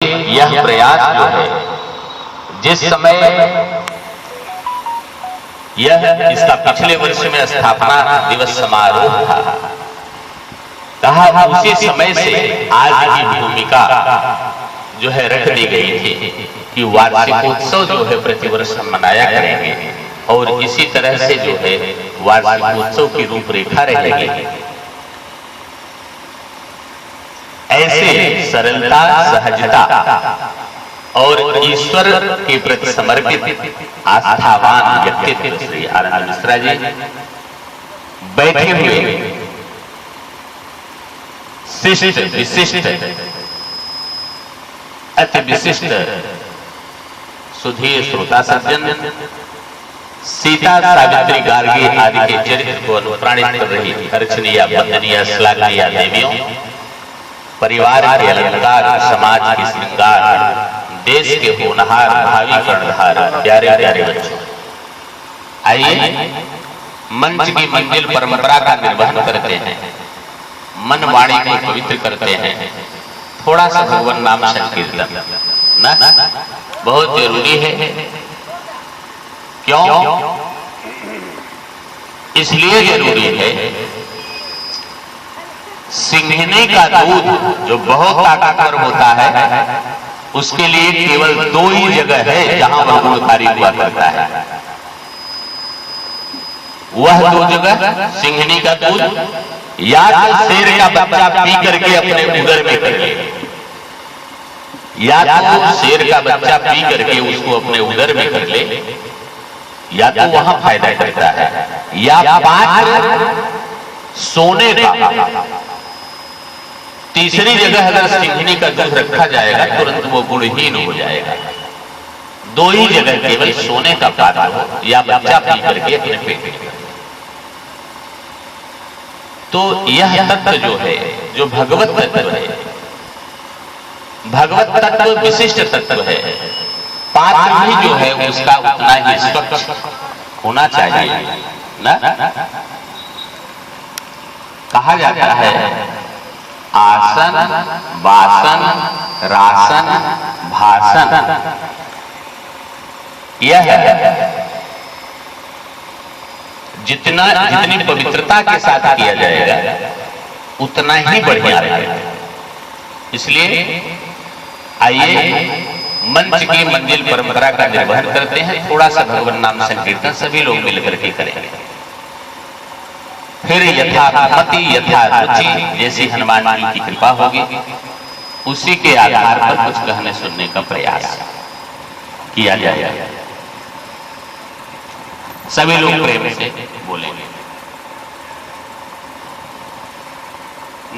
यह प्रयास जो है, जिस समय यह इसका पिछले वर्ष में स्थापना दिवस समारोह था, कहा उसी समय से आज की भूमिका जो है रख दी गई थी कि वार्षिकोत्सव जो है प्रतिवर्ष हम मनाया करेंगे और इसी तरह से जो है वार्षिकोत्सव की रूपरेखा रहेगी। ऐसे सरलता, सहजता और ईश्वर के प्रति समर्पित आस्थावान व्यक्तित्व श्री आनंद मिश्रा जी बैठे हुए शिष्ट विशिष्ट अति विशिष्ट सुधीर श्रोता सज्जन, सीता सावित्री गार्गी आदि के चरित्र को अनुप्राणित कर रही अर्चनीय, वंदनीय, श्लाघनीय देवियों, परिवार के अलंकार, समाज के श्रृंगार, देश के होनहार भावी कर्णधार प्यारे प्यारे बच्चों, आइए मंच की मंजिल परंपरा का निर्वहन करते हैं, मन वाणी को पवित्र करते हैं। थोड़ा सा भगवान नाम संकीर्तन ना बहुत जरूरी है। क्यों? इसलिए जरूरी है, सिंघनी का दूध जो बहुत ताकतवर होता है, उसके लिए केवल दो ही जगह है जहां वह गुणकारी हुआ करता है। वह दो जगह सिंघनी का दूध या तो शेर का बच्चा पी करके अपने उदर में कर ले, या तो शेर का बच्चा पी करके उसको अपने उदर में कर ले, या तो वहां फायदा करता है, या पांच सोने का। तीसरी जगह अगर सिंघनी का दूध रखा जाएगा तुरंत वो गुणहीन हो जाएगा। दो ही जगह केवल सोने का पात्र हो या बच्चा पी करके अपने पेट में। तो यह तत्व जो है, जो भगवत तत्व है, भगवत तत्व विशिष्ट तत्व है। पात्र भी जो है उसका उतना ही स्वच्छ होना चाहिए ना। कहा जाता है आसन, वासन, रासन, भाषण, यह जितनी पवित्रता के साथ किया जाएगा उतना ही बढ़िया रहेगा। इसलिए आइए मंच की मंजिल परंपरा का निर्वहन करते हैं। थोड़ा सा भगवान नाम संकीर्तन सभी लोग मिलकर के करेंगे। फिर यथामति यथा रुचि जैसी हनुमान जी की कृपा होगी, उसी के आधार पर कुछ कहने सुनने का प्रयास किया जाएगा। सभी लोग प्रेम से बोलेंगे।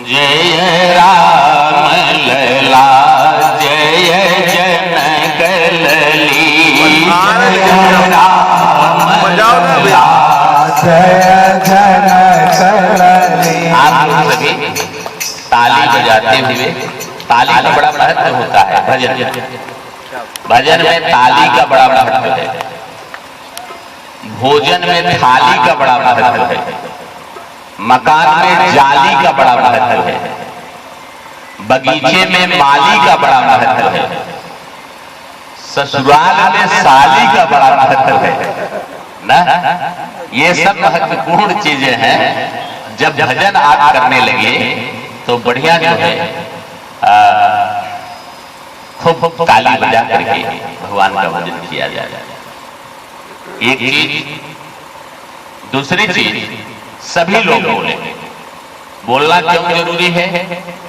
जय राम लला, जय जनक लली, जय राम लला, जय जनक लली। आप लोग सभी ताली बजाते हुए, ताली का बड़ा महत्व होता है। भजन में ताली का बड़ा महत्व है। भोजन में थाली का बड़ा महत्व है। मकान में जाली का बड़ा महत्व है। बगीचे में माली का बड़ा महत्व है। ससुराल में साली का बड़ा महत्व है ना। ये सब महत्वपूर्ण चीजें हैं। जब भजन आप करने लगे तो बढ़िया जो है खूब ताली बजा करके भगवान का भजन किया जाए। एक चीज, दूसरी चीज, सभी लोग बोले। बोलना क्यों जरूरी है,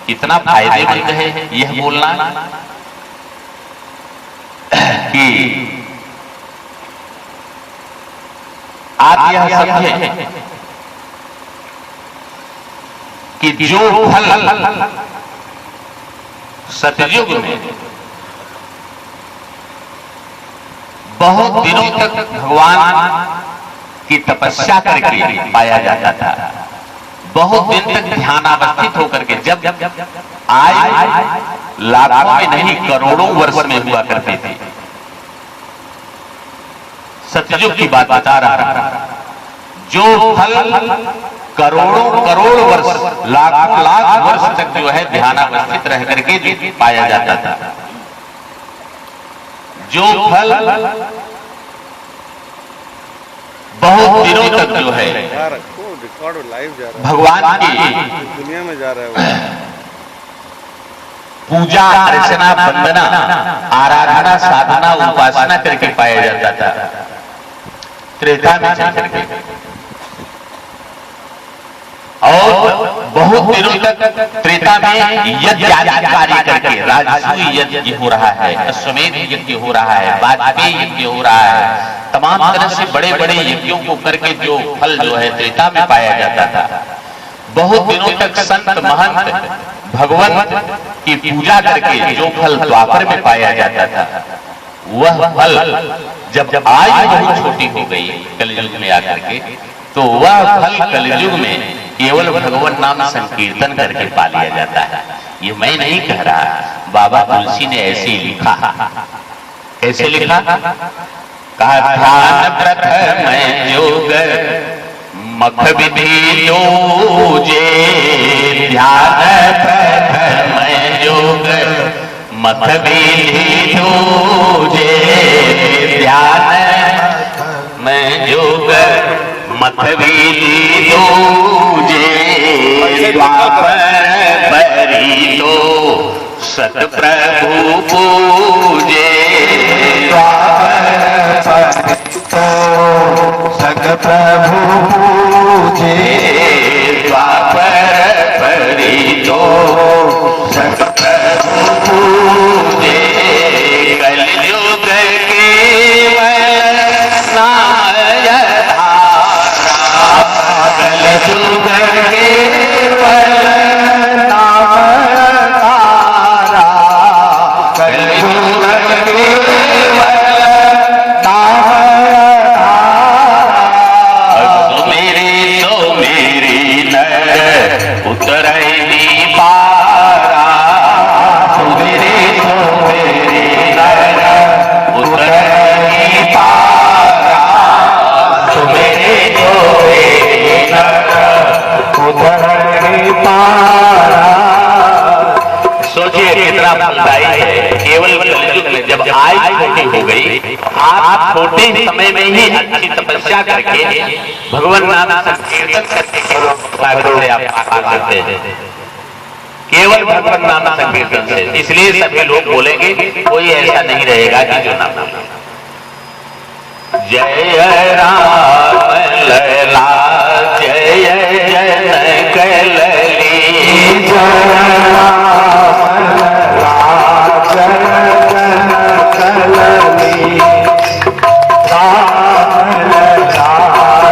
कितना फायदेमंद है यह बोलना कि आप यह समझें कि जो फल सतयुग में बहुत दिनों तक भगवान की तपस्या करके पाया जाता था, बहुत दिन तक ध्यानावस्थित होकर के, जब आज लाखों में नहीं करोड़ों वर्ष में हुआ करते थे। सतयुग की बात बता रहा हूं। जो फल करोड़ों करोड़ वर्ष, लाखों लाख वर्ष तक जो है ध्यानावस्थित रह करके पाया जाता था, जो फल बहुत दिनों तक जो है भगवान की दुनिया में जा रहा है पूजा अर्चना वंदना आराधना साधना उपासना करके पाया जाता था। त्रेता में चल करके और बहुत दिनों तक त्रेता में यज्ञ आदि कार्य करके राजसूय यज्ञ हो रहा है, अश्वमेध यज्ञ हो रहा है, वाजपेयी यज्ञ हो रहा है, तमाम तरह से बड़े बड़े यज्ञों को करके जो फल जो है त्रेता में पाया जाता था। बहुत दिनों तक संत महंत भगवत की पूजा करके जो फल द्वापर में पाया जाता था, वह फल जब आयु बहुत छोटी हो गई कलयुग में आकर के, तो वह फल कलयुग में केवल भगवान नाम संकीर्तन करके पा लिया जाता है। ये मैं नहीं कह रहा, बाबा तुलसी ने ऐसे ही लिखा। कैसे लिखा? कहा ध्यान प्रथम योग मख विधि लोजे, ध्यान प्रथम योग मख विधि लोजे, ध्यान में योग मत विधि लोजे, द्वापर परी तो सत प्रभु पूजे, द्वापर तो सत प्रभु पूजे, द्वापर परी तो सत प्रभु पूजे, कलयुग केवल नाम कलयुग केवल नाम तारा, कलयुग केवल नाम तारा, मेरी नर उतरई पारा, मेरी नर उतरई पारा, सोचिए कितना फलदायी है। केवल कलयुग में जब आयु छोटी हो गई, आप छोटे समय में ही अच्छी तपस्या करके भगवान नाम संकीर्तन करके आप करते हैं, केवल भगवान नाम संकीर्तन से। इसलिए सभी लोग बोलेंगे, कोई ऐसा नहीं रहेगा कि जो नाम बोले। जय राम लला जय जनक लली, जय राम लला जय जनक लली, राम लला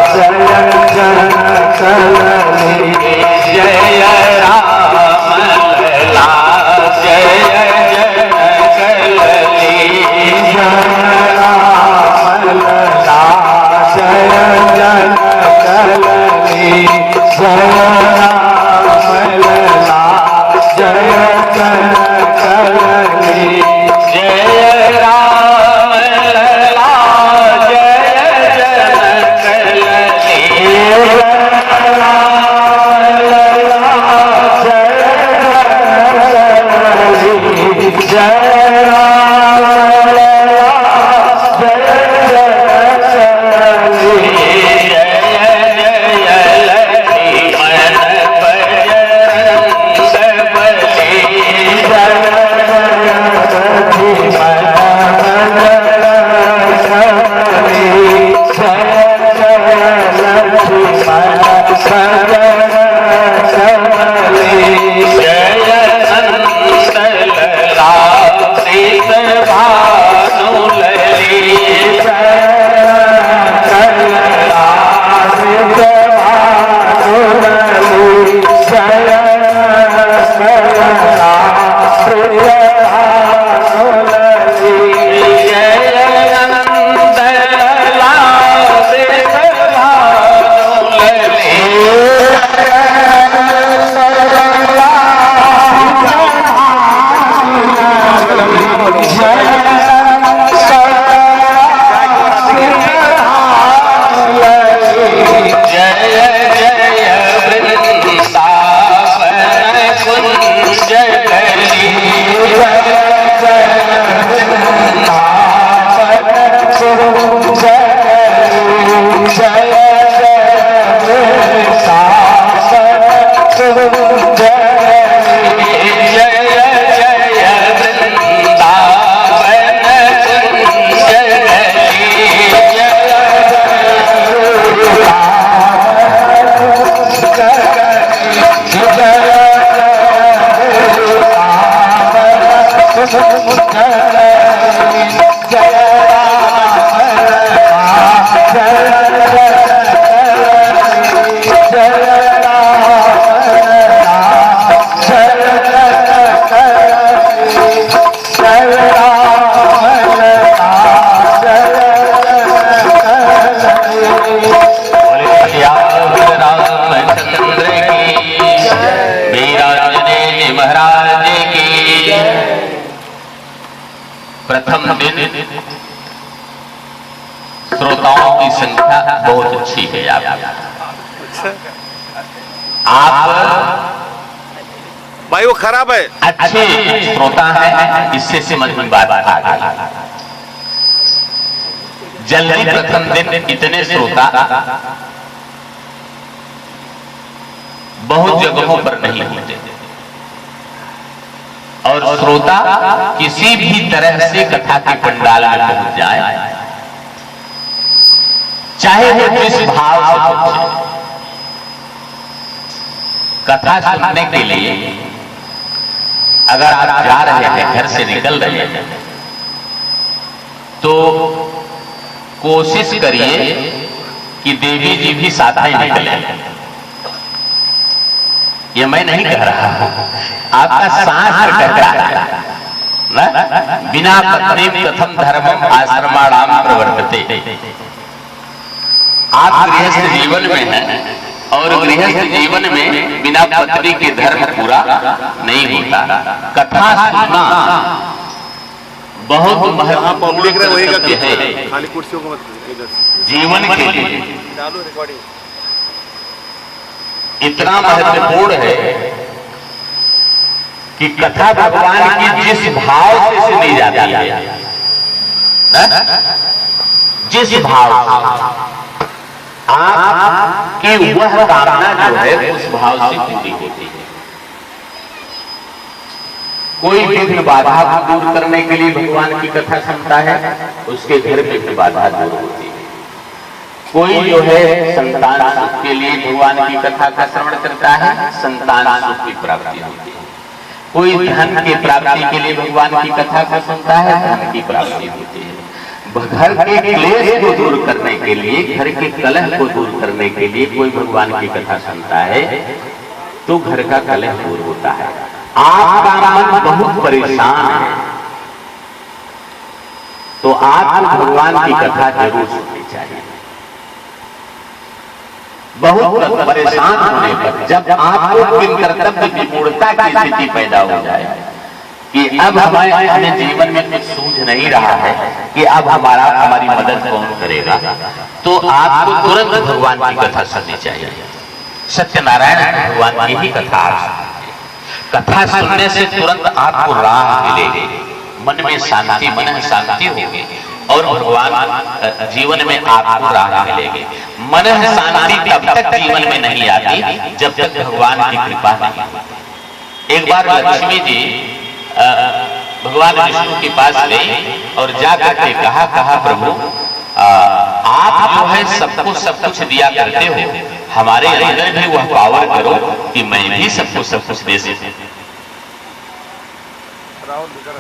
जय जनक लली, जय राम लला जय जनक लली, जय राम लला जय जनक लली, जय राम लला जय जनक लली, जय राम लला जय जनक लली, जय राम लला जय राम जय प्रथम दिन श्रोताओं की संख्या बहुत अच्छी है। आप भाई वो खराब है, अच्छे श्रोता हैं, इससे समझ में बात आ गई। जल्दी प्रथम दिन इतने श्रोता बहुत जगहों पर नहीं होते और श्रोता किसी भी तरह से कथा के पंडाल में पहुंच जाए, चाहे वो जिस भाव से पहुंचे। कथा सुनने के लिए अगर आप जा रहे हैं, घर से निकल रहे हैं, तो कोशिश करिए कि देवी जी भी साथ में निकले। ये मैं नहीं कह रहा हूं, आपका शास्त्र कहता है ना, बिना पत्नी कथम धर्मम आश्रमाणाम प्रवर्तते। आप गृहस्थ जीवन में हैं और गृहस्थ जीवन में बिना पत्नी के धर्म पूरा नहीं होता। कथा सुनना बहुत महत्वपूर्ण कर्तव्य है खाली कुर्सियों को मत जीवन के लिए। चालू रिकॉर्डिंग इतना महत्वपूर्ण है कि कथा भगवान की जिस भाव से सुनी जाती है, जिस भाव आपकी वह कामना जो है उस भाव से पूरी होती है। कोई विघ्न बाधा को दूर करने के लिए भगवान की कथा सुनता है, उसके घर में भी बाधा दूर होती है। कोई जो है संतान सुख के लिए भगवान की कथा का श्रवण करता है, संतान सुख की प्राप्ति होती है। कोई धन की प्राप्ति के लिए भगवान की कथा को सुनता है, धन की प्राप्ति होती है। घर के क्लेश को दूर करने के लिए, घर के कलह को दूर करने के लिए कोई भगवान की कथा सुनता है तो घर का कलह दूर होता है। आपका मन बहुत परेशान है तो आपको भगवान की कथा जरूर सुननी चाहिए। बहुत परेशान होने पर जब आपको कर्तव्य विमूढ़ता की स्थिति पैदा हो जाए कि अब हमें जीवन में कुछ सूझ नहीं रहा है कि अब हमारी मदद कौन करेगा, तो आपको तुरंत भगवान की कथा सुननी चाहिए। सत्यनारायण भगवान की ही कथा कथा सुनने से तुरंत आपको राह मिलेगी, मन में शांति, मन शांति होगी और भगवान जीवन में आपको राह मिलेगी। मन शांति तब तक जीवन में नहीं आती जब तक भगवान की कृपा नहीं होती। एक बार लक्ष्मी जी भगवान विष्णु के पास गई और जाकर के कहा प्रभु आप जो है सबको सब कुछ दिया करते हो, हमारे अंदर भी वह पावर करो कि मैं भी सबको सब कुछ दे सकूं।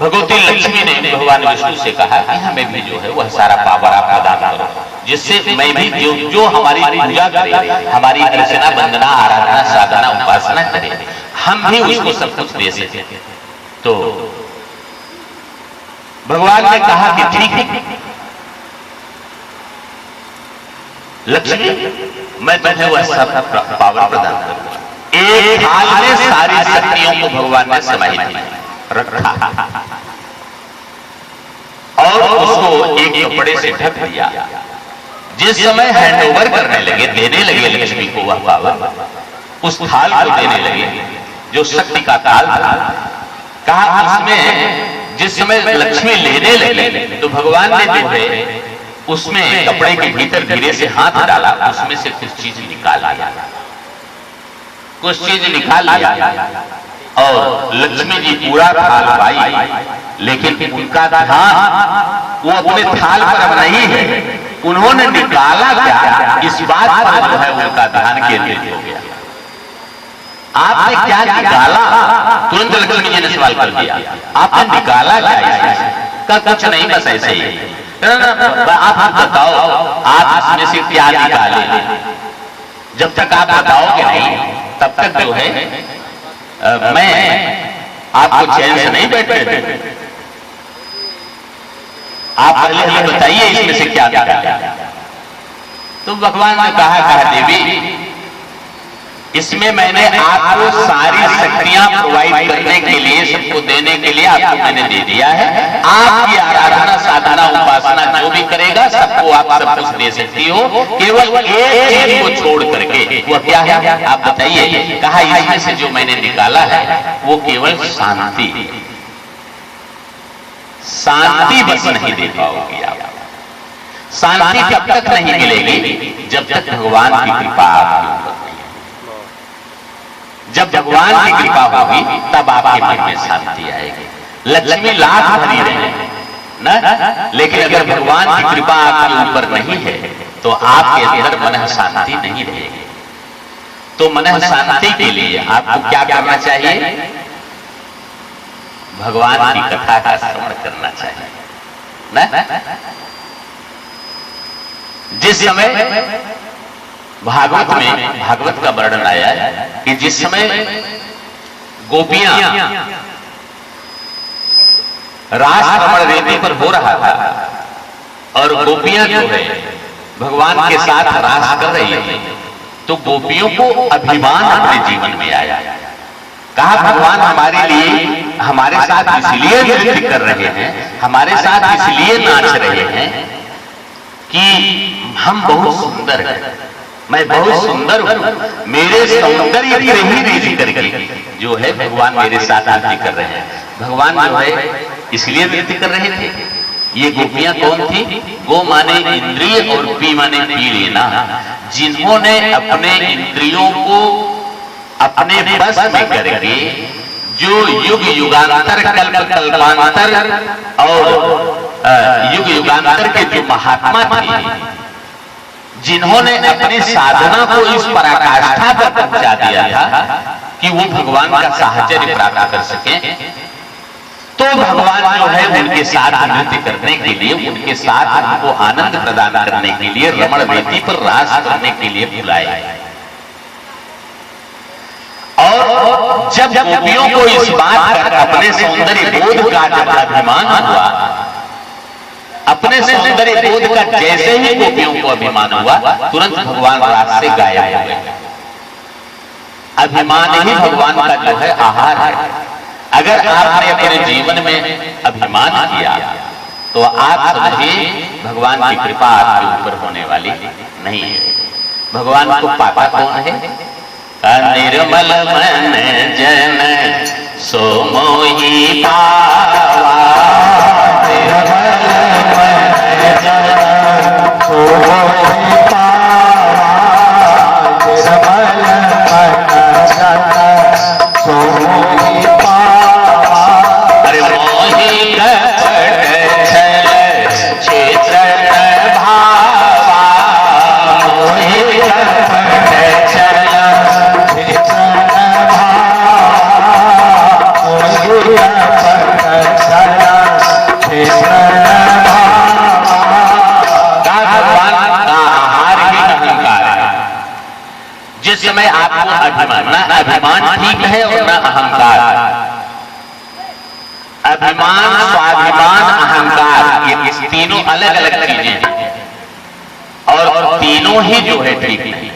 भगवती लक्ष्मी ने भगवान विष्णु से कहा कि हमें भी जो है वह सारा पावर आप प्रदान करो, जिससे मैं भी जो हमारी पूजा करे, हमारी अर्चना वंदना आराधना साधना उपासना करे, हम भी उसको सब कुछ दे सके। तो भगवान ने कहा कि ठीक है लक्ष्मी, मैं तुम्हें वह सब पावर प्रदान करूंगा। एक थाल में सारी शक्तियों को भगवान ने समाहित रखा और उसको एक कपड़े से ढक दिया। जिस समय हैंडओवर करने लगे, देने लगे लक्ष्मी को वह पावर, उस थाल को देने लगे जो शक्ति का थाल था। कहा उसमें जिस समय लक्ष्मी लेने लगे तो भगवान ने जो है उसमें कपड़े के भीतर धीरे से हाथ डाला, उसमें से कुछ चीज निकाल लिया, कुछ चीज निकाल लिया और लक्ष्मी जी पूरा थाल पाई, लेकिन उनका ध्यान वो अपने थाल पर अब नहीं है। उन्होंने निकाला क्या, इस बात पर जो है उनका ध्यान केंद्रित हो गया। आपने क्या निकाला? तुरंत लक्ष्मी जी ने सवाल कर दिया, आपने निकाला क्या इसमें? का कुछ नहीं, बस ऐसे ही। आप बताओ आप इसमें से क्या निकाले? जब तक आप बताओगे नहीं तब तक जो है मैं आपको चैन से नहीं बैठने दूं। आप पहले हमें बताइए इसमें से क्या निकाला। तो भगवान ने कहा देवी, इसमें मैंने आपको सारी शक्तियां प्रोवाइड करने के लिए, सबको देने के लिए आपको मैंने दे दिया है। आपकी आराधना, साधना, उपासना जो भी करेगा सबको आप सब कुछ दे सकती हो, केवल एक चीज को छोड़ करके। वो क्या है आप बताइए? कहा इसमें से जो मैंने निकाला है वो केवल शांति। शांति बस नहीं दे पाओगी आप। शांति तब तक नहीं मिलेगी जब तक भगवान की कृपा आपके ऊपर नहीं है। जब भगवान की कृपा होगी तब आपके मन में शांति आएगी। लक्ष्मी लाख भरी रहे ना, लेकिन अगर भगवान की कृपा आपके ऊपर नहीं है तो आपके अंदर मन शांति नहीं रहेगी। तो मन शांति के लिए आपको क्या करना चाहिए? भगवान की कथा का श्रवण करना चाहिए ना। जिस समय भागवत में भागवत का वर्णन आया कि जिस समय गोपियां रास रमण वेदी पर हो रहा था और गोपियां जो है भगवान के साथ रास कर रही थी, तो गोपियों को अभिमान अपने जीवन में आया। कहा भगवान हमारे लिए, हमारे साथ इसलिए नृत्य कर रहे हैं, हमारे साथ इसलिए नाच रहे हैं कि हम बहुत सुंदर हैं, मैं बहुत सुंदर हूं, मेरे सौंदर्य की ही रीति करके जो है भगवान मेरे साथ नृत्य कर रहे हैं। भगवान जो है इसलिए नृत्य कर रहे थे। ये गोपियां कौन थी? गो माने इंद्रिय और पी माने पी लेना, जिन्होंने अपने इंद्रियों को अपने बस में करके जो युग युगांतर कल्प कल्पांतर और युग युगांतर के जो महात्मा थे, जिन्होंने अपनी साधना को इस पराकाष्ठा पर पहुंचा दिया था कि वो भगवान का साहचर्य प्राप्त कर सके, तो भगवान जो है उनके साथ नृत्य करने के लिए, उनके साथ उनको आनंद प्रदान करने के लिए रमण वेदी पर रास करने के लिए बुलाए। और जब गोपियों को इस बात पर अपने सौंदर्य बोध का जब अभिमान हुआ, अपने सौंदर्य बोध का जैसे ही गोपियों को अभिमान हुआ, तुरंत भगवान रास से गायब हो गए। अभिमान ही भगवान का जो है आहार है। अगर आपने अपने जीवन में अभिमान किया तो आप समझिए भगवान की कृपा आपके ऊपर होने वाली नहीं है। भगवान को पाता कौन है? निर्मल मन जन सो मोहि पावा, निर्मल मन जन सो मोहि पावा, निर्मल मन जन सो मोहि पावा। अरे मोहि कपट छल क्षेत्र भावा, मोहि कपट छल जिस समय आपको अभिमान, ना अभिमान ठीक है और ना अहंकार। अभिमान, स्वाभिमान, अहंकार, ये तीनों अलग अलग चीजें हैं और तीनों ही जो है ठीक नहीं।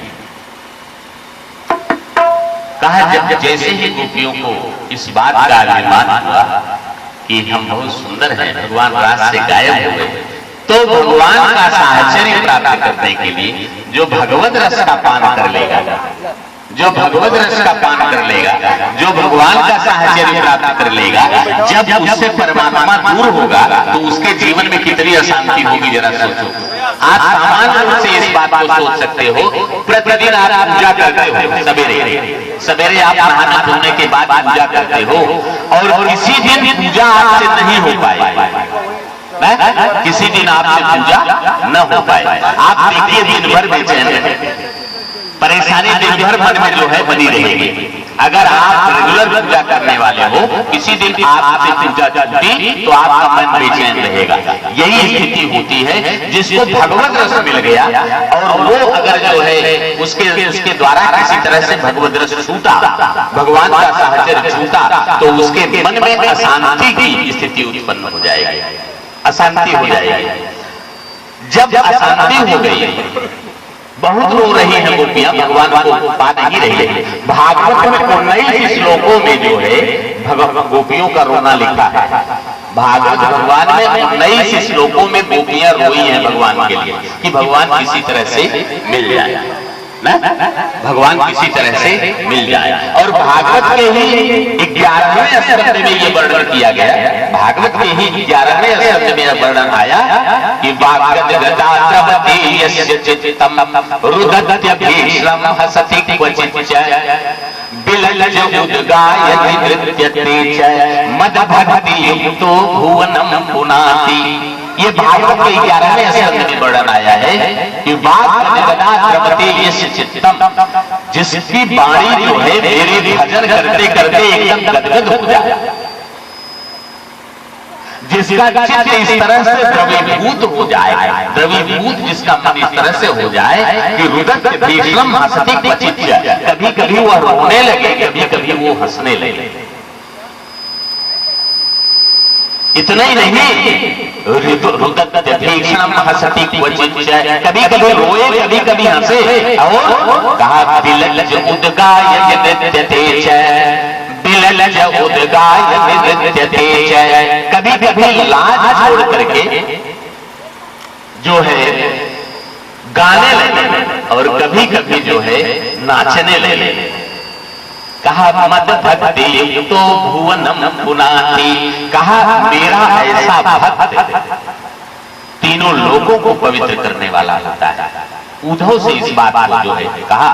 कहा जब जैसे ही गोपियों को इस बात का अभिमान हुआ कि हम बहुत सुंदर हैं, भगवान रास से गायब हो गए, तो भगवान का साहचर्य प्राप्त करने के लिए जो भगवत रस का पान कर लेगा, जो भगवत रस का पान कर लेगा, जो भगवान का साहचर्य प्राप्त कर लेगा, जब उससे परमात्मा दूर होगा तो उसके जीवन में कितनी अशांति होगी जरा सोचो। आप सामान्य रूप से इस बात को सोच सकते हो। प्रतिदिन आप पूजा करते हो, सवेरे सवेरे आप नहाना धोने के बाद पूजा करते हो और किसी दिन पूजा आपसे नहीं हो पाए, किसी दिन आपसे पूजा न हो पाए, आप देखिए दिन भर बेचैन रहे, परेशानी दिन भर मन में जो है बनी रहेगी। अगर आप रेगुलर पूजा करने वाले हो, किसी दिन आपसे पूजा चलती तो आपका मन बेचैन रहेगा। यही स्थिति होती है जिसको भगवत रस मिल गया और वो अगर जो है उसके द्वारा किसी तरह से भगवत रस छूटा, भगवान का साहचर्य छूटा, तो उसके मन में अशांति की स्थिति उत्पन्न हो जाएगी, अशांति हो जाएगी। जब अशांति हो गई, बहुत रो रही है गोपियां, भगवान को पा नहीं रही है। भागवत में 19 श्लोकों में जो है गोपियों का रोना लिखा है। भागवत भगवान में 19 श्लोकों में गोपियां रोई हैं भगवान के लिए कि भगवान किसी तरह से मिल जाए ना, भगवान किसी तरह से मिल जाए। और भागवत के ही 11वें स्कंद में ये वर्णन किया गया, भागवत के ही 11वें स्कंद में वर्णन आया कि वागद गदा द्रवति यस्य चित्तम रुदत्य भीष्म हसति क्वचित् च बिललज उद्गायति नृत्यते च मद भक्ति युक्तो भुवनम पुनाति। ये भागवत के 11वें स्कंद में वर्णन आया है कि जिसकी वाणी जो है मेरे भजन करते करते एकदम गदगद हो जाए, जिसका चित्त इस तरह से द्रवीभूत हो जाए, द्रवीभूत जिसका मन इस तरह से हो जाए कि रुदत्य भीष्म हसति क्वचित् च, कभी कभी वह रोने लगे, कभी कभी वो हंसने लगे। इतना ही नहीं, रुदत्य भीष्म हसति क्वचित् च, कभी कभी रोए, कभी कभी हंसे। और कहा बिललज उद्गाय नृत्यते च, बिललज उद्गाय नृत्यते च, कभी कभी लाज छोड़ करके जो है गाने लगे और कभी कभी जो है नाचने लगे। कहा मद भक्ति युक्तो भुवनम पुनाति, कहा मेरा ऐसा भक्त तीनों लोगों को पवित्र करने वाला होता है। उद्धव से इस बात को जो है कहा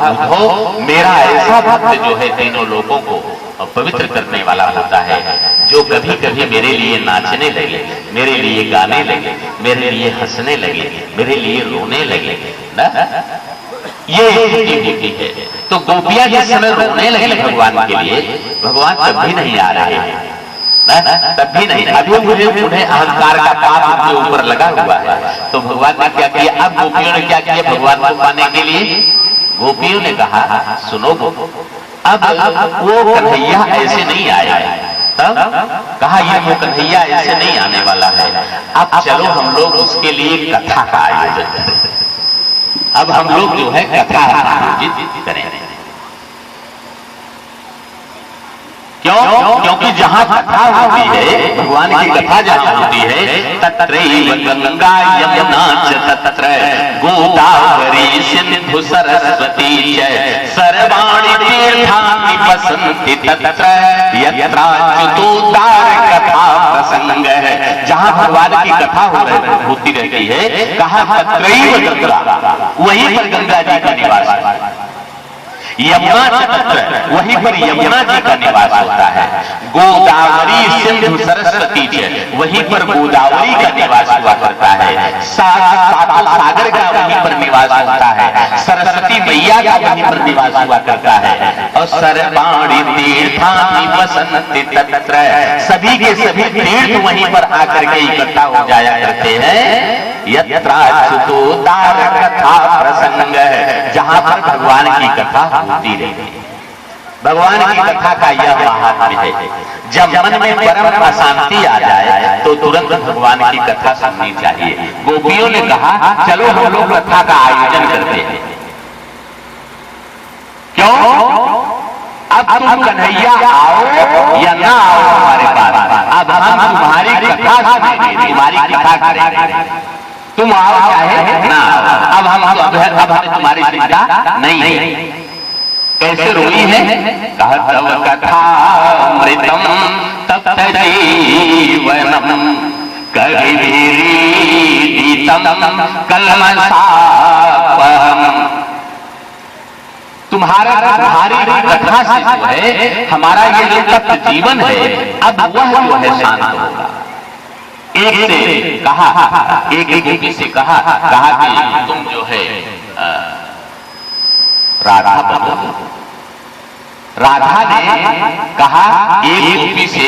उद्धव मेरा ऐसा भक्त जो है तीनों लोगों को पवित्र करने वाला होता है, जो कभी कभी मेरे लिए नाचने लगे, मेरे लिए गाने लगे, मेरे लिए हंसने लगे, मेरे लिए रोने लगे ना। ये स्थिति होती है। तो गोपियां जिस समय रोने लगी भगवान के लिए, भगवान तब भी नहीं आ रहे हैं ना, तब भी नहीं। अभी मुझे उन्हें अहंकार का पाप उनके ऊपर लगा हुआ है। तो भगवान ने क्या किया, अब गोपियों ने क्या किया भगवान को पाने के लिए? गोपियों ने कहा सुनो अब वो कन्हैया ऐसे नहीं आया है। तब कहा ये वो कन्हैया ऐसे नहीं आने वाला है, अब चलो हम लोग उसके लिए कथा का आयोजन करें। अब हम लोग जो है कथा आयोजित करें। क्यों? क्योंकि जहां कथा होती है, भगवान की कथा जहां होती है, तत्रैव गंगा यमुना च तत्र गोदावरी सिंधु सरस्वती च सर्वाणि तीर्थानि वसन्ति तत्र यत्राच्युतोद्धार कथा प्रसंग है। जहां भगवान की कथा होती रहती है, कहा तत्रैव गंगा, वहीं पर गंगा जी का निवास है। यमुना चतुत्र, वहीं पर यमुना जी का निवास होता है। गोदावरी सिंधु सरस्वती च, वहीं पर गोदावरी का निवास हुआ करता है। सागर का वहीं पर निवास होता है। सरस्वती मैया का वहीं पर निवास हुआ करता है। और सर्वाणि तीर्थानि वसन्ति तत्र, सभी के सभी तीर्थ वहीं पर आकर के इकट्ठा हो जाया करते हैं। यत्राच्युतोद्धार कथा प्रसंग, जहां पर भगवान की कथा होती रहती है। भगवान की कथा का यह महात्म्य है। जब मन में परम अशांति आ जाए तो तुरंत भगवान की कथा सुननी चाहिए। गोपियों ने कहा चलो हम लोग कथा का आयोजन करते हैं। क्यों? अब तुम कन्हैया आओ या ना आओ हमारे पास, अब हम तुम्हारी कथा सुनेंगे, तुम्हारी कथा करेंगे। तुम आओ चाहे ना आओ, अब हमें तुम्हारी चिंता नहीं है। कैसे रोई है? तव कथा मृतम तप्त जीवनम कविरीतम कलमशापहम। तुम्हारी कथा से जो है हमारा ये जो तप्त जीवन है, अब वह जो है शांत होगा। एक से कहा, एक गोपी से कहा कि तुम जो है राधा बनो, राधा ने कहा एक गोपी से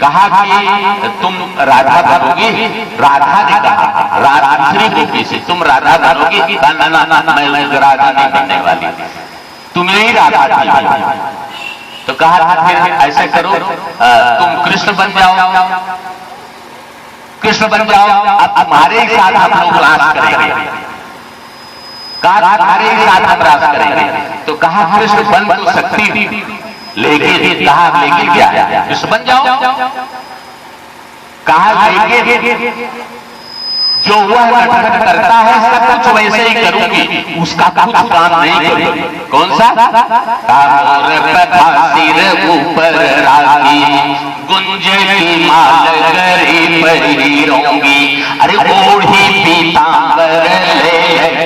कहा कि तुम राधा बनोगी। राधा ने कहा दूसरी गोपी से तुम राधा बनोगी। कहा ना ना ना मैं राधा नहीं बनने वाली, तुम ही राधा थी। तो कहा फिर ऐसा करो तुम कृष्ण बन जाओ, कृष्ण बन जाओ, अब तुम्हारे ही साथ हम लोग रास करेंगे। कहा तुम्हारे ही साथ हम रास करेंगे। तो कहा कृष्ण बन तो सकती थी, लेकिन कहा लेकिन क्या कृष्ण बन जाओ। कहा लेकिन जो वह नटखट करता है सब कुछ वैसे ही करूंगी, उसका कुछ काम नहीं करूंगी। कौन सा? सिर ऊपर राखी गुंज की माल गरी परी रहूंगी। अरे ओढ़ी पीतांबर ले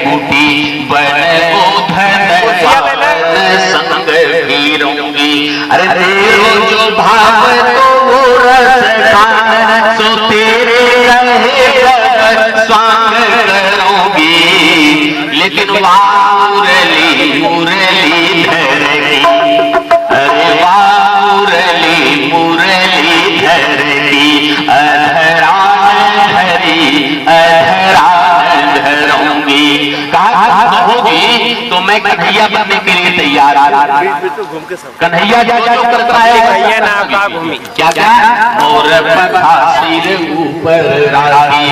बूटी बन गोधन संग भी रहूंगी। अरे तेरो जो भाव तो वो रस खान सो तेरे स्वांग करूंगी। लेकिन मुरली मुरली धरगी, अरे मुरली मुरली धरगी, अधरान धरी अधरान धरूंगी। कहा होगी तो मैं कन्हैया बनने के लिए तैयार आ। तो घूम के सब कन्हैया जो करता है कन्हैया ना का घूमी क्या क्या मोर पंखा सिर ऊपर राखी,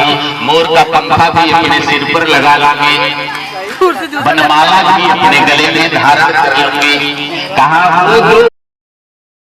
मोर का पंखा भी अपने सिर पर लगा लेंगे, बनमाला भी अपने गले में धारण कर लेंगे। कहा